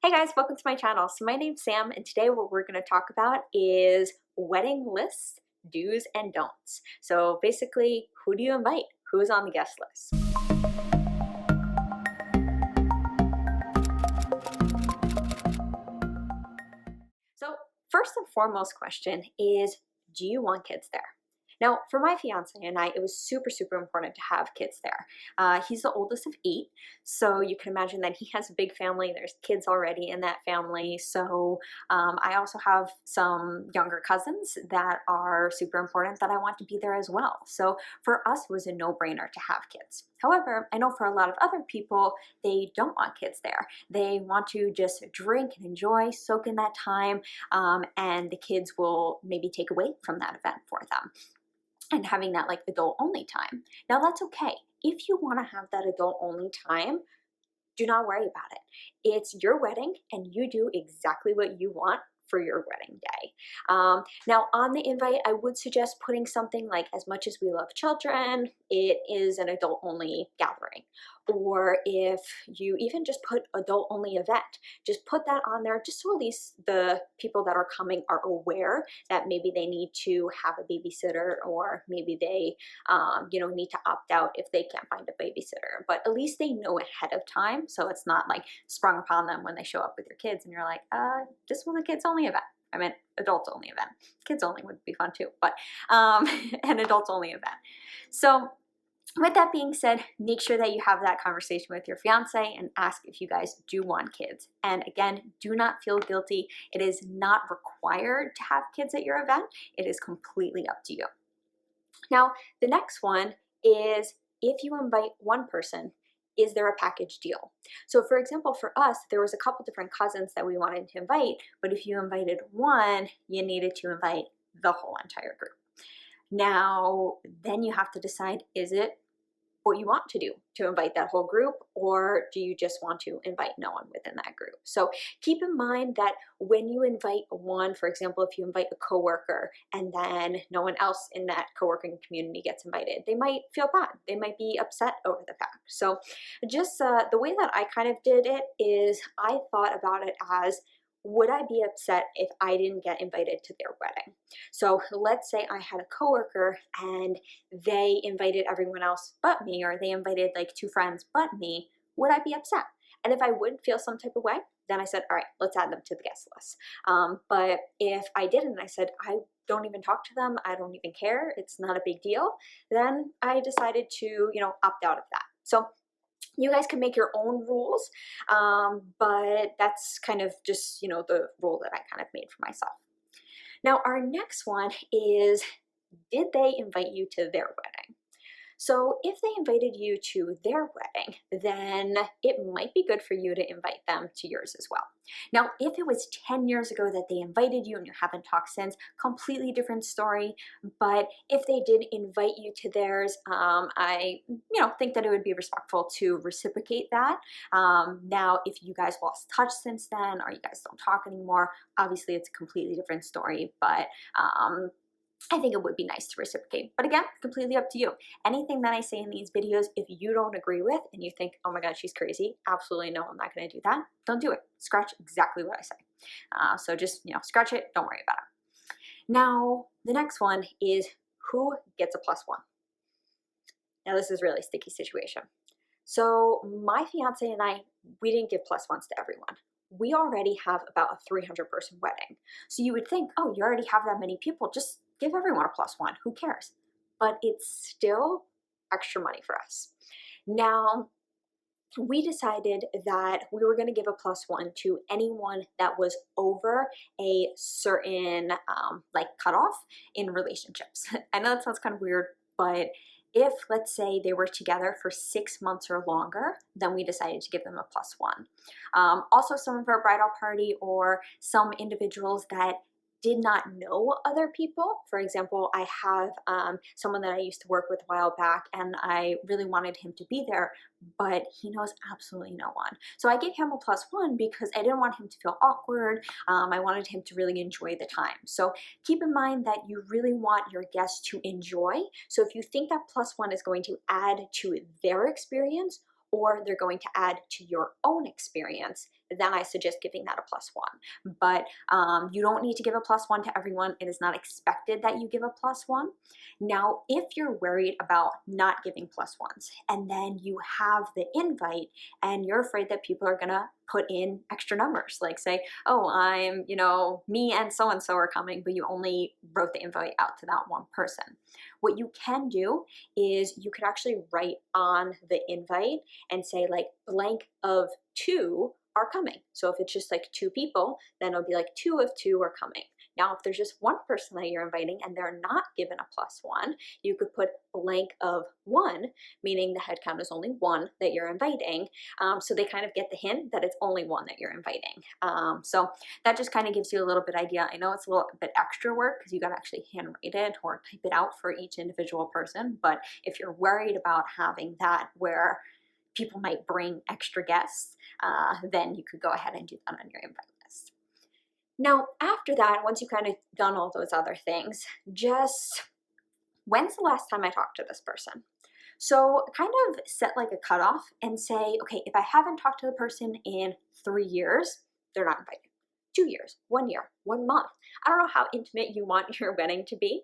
Hey guys, welcome to my channel. So my name's Sam, and today what we're going to talk about is wedding lists, do's and don'ts. So basically, who do you invite? Who's on the guest list? So first and foremost question is, do you want kids there? Now, for my fiance and I, it was super important to have kids there. He's the oldest of 8, so you can imagine that he has a big family. There's kids already in that family. So I also have some younger cousins that are super important that I want to be there as well. So for us, it was a no-brainer to have kids. However, I know for a lot of other people, they don't want kids there. They want to just drink and enjoy, soak in that time, and the kids will maybe take away from that event for them, and having that like adult only time. Now that's okay. If you want to have that adult only time, do not worry about it. It's your wedding and you do exactly what you want for your wedding day. Now on the invite, I would suggest putting something like, as much as we love children, it is an adult only gathering. Or if you even just put adult only event, just put that on there just so at least the people that are coming are aware that maybe they need to have a babysitter, or maybe they need to opt out if they can't find a babysitter. But at least they know ahead of time, so it's not like sprung upon them when they show up with your kids and you're like, this was a kids only event. I meant adults only event. Kids only would be fun too, but an adults only event. So with that being said, make sure that you have that conversation with your fiance and ask if you guys do want kids. And again, do not feel guilty. It is not required to have kids at your event. It is completely up to you. Now, the next one is, if you invite one person, is there a package deal? So for example, for us, there was a couple different cousins that we wanted to invite, but if you invited one, you needed to invite the whole entire group. Now, then you have to decide, is it what you want to do to invite that whole group, or do you just want to invite no one within that group? So keep in mind that when you invite one, for example, if you invite a coworker and then no one else in that co-working community gets invited, they might feel bad. They might be upset over the fact. So just the way that I kind of did it is I thought about it as, would I be upset if I didn't get invited to their wedding? So let's say I had a coworker and they invited everyone else but me, or they invited like 2 friends but me, would I be upset? And if I would feel some type of way, then I said, all right, let's add them to the guest list. But if I didn't, I said, I don't even talk to them, I don't even care, it's not a big deal, then I decided to, opt out of that. So you guys can make your own rules, but that's kind of just, the rule that I kind of made for myself. Now, our next one is, did they invite you to their wedding? So if they invited you to their wedding, then it might be good for you to invite them to yours as well. Now, if it was 10 years ago that they invited you and you haven't talked since, completely different story. But if they did invite you to theirs, I think that it would be respectful to reciprocate that. Now, if you guys lost touch since then, or you guys don't talk anymore, obviously it's a completely different story, but I think it would be nice to reciprocate. But again, completely up to you. Anything that I say in these videos, if you don't agree with and you think, oh my God, she's crazy, absolutely no, I'm not going to do that, don't do it. Scratch exactly what I say. So just, scratch it, don't worry about it. Now, the next one is, who gets a +1? Now, this is really a sticky situation. So my fiance and I, we didn't give +1s to everyone. We already have about a 300-person wedding. So you would think, oh, you already have that many people, just give everyone a +1, who cares? But it's still extra money for us. Now, we decided that we were going to give a +1 to anyone that was over a certain cutoff in relationships. I know that sounds kind of weird, but if, let's say, they were together for 6 months or longer, then we decided to give them a +1. Also, some of our bridal party or some individuals that did not know other people. For example, I have someone that I used to work with a while back, and I really wanted him to be there, but he knows absolutely no one. So I gave him a +1 because I didn't want him to feel awkward. I wanted him to really enjoy the time. So keep in mind that you really want your guests to enjoy. So if you think that +1 is going to add to their experience, or they're going to add to your own experience, then I suggest giving that a +1. But you don't need to give a +1 to everyone. It is not expected that you give a +1. Now, if you're worried about not giving +1s and then you have the invite and you're afraid that people are gonna put in extra numbers, like say, oh, I'm, me and so are coming, but you only wrote the invite out to that one person. What you can do is you could actually write on the invite and say like blank of 2 are coming. So if it's just like 2 people, then it'll be like 2 of 2 are coming. Now, if there's just one person that you're inviting and they're not given a +1, you could put blank of 1, meaning the head count is only 1 that you're inviting. So they kind of get the hint that it's only 1 that you're inviting. So that just kind of gives you a little bit idea. I know it's a little bit extra work because you got to actually handwrite it or type it out for each individual person. But if you're worried about having that where people might bring extra guests, then you could go ahead and do that on your invite list. Now, after that, once you've kind of done all those other things, just when's the last time I talked to this person? So kind of set like a cutoff and say, okay, if I haven't talked to the person in 3 years, they're not invited. 2 years, 1 year, 1 month. I don't know how intimate you want your wedding to be.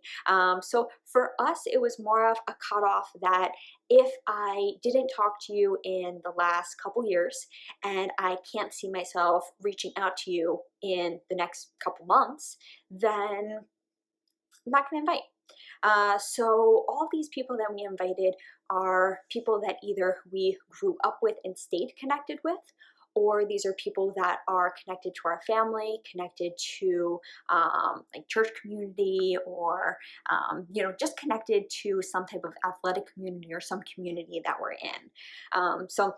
So for us, it was more of a cutoff that if I didn't talk to you in the last couple years and I can't see myself reaching out to you in the next couple months, then I'm not going to invite. So all these people that we invited are people that either we grew up with and stayed connected with, or these are people that are connected to our family, connected to like church community, or just connected to some type of athletic community or some community that we're in. So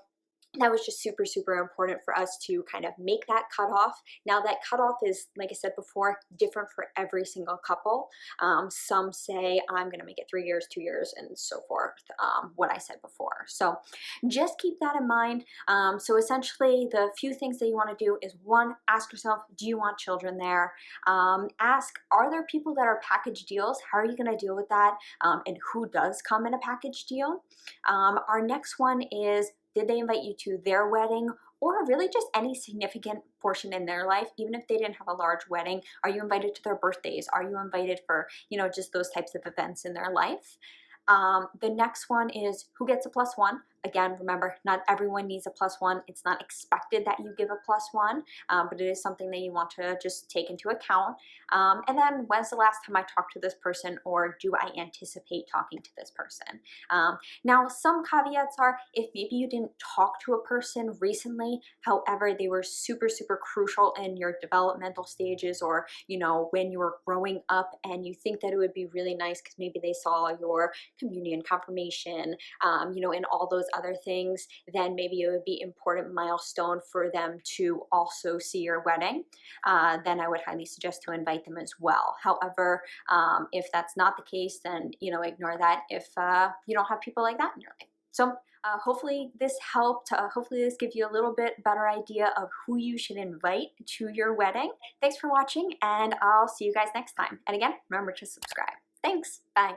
that was just super, super important for us to kind of make that cutoff. Now that cutoff is, like I said before, different for every single couple. Some say I'm gonna make it 3 years, 2 years, and so forth, what I said before. So just keep that in mind. So essentially the few things that you wanna do is 1, ask yourself, do you want children there? Ask, are there people that are package deals? How are you gonna deal with that? And who does come in a package deal? Our next one is, did they invite you to their wedding, or really just any significant portion in their life, even if they didn't have a large wedding? Are you invited to their birthdays? Are you invited for, just those types of events in their life? The next one is, who gets a +1? Again, remember, not everyone needs a +1. It's not expected that you give a +1, but it is something that you want to just take into account. And then, when's the last time I talked to this person, or do I anticipate talking to this person? Now, some caveats are, if maybe you didn't talk to a person recently, however, they were super, super crucial in your developmental stages, or, when you were growing up, and you think that it would be really nice because maybe they saw your communion, confirmation, and all those other things, then maybe it would be important milestone for them to also see your wedding. Then I would highly suggest to invite them as well. However, if that's not the case, then ignore that if you don't have people like that in your life. So hopefully this helped. Hopefully this gives you a little bit better idea of who you should invite to your wedding. Thanks for watching, and I'll see you guys next time. And again, remember to subscribe. Thanks. Bye.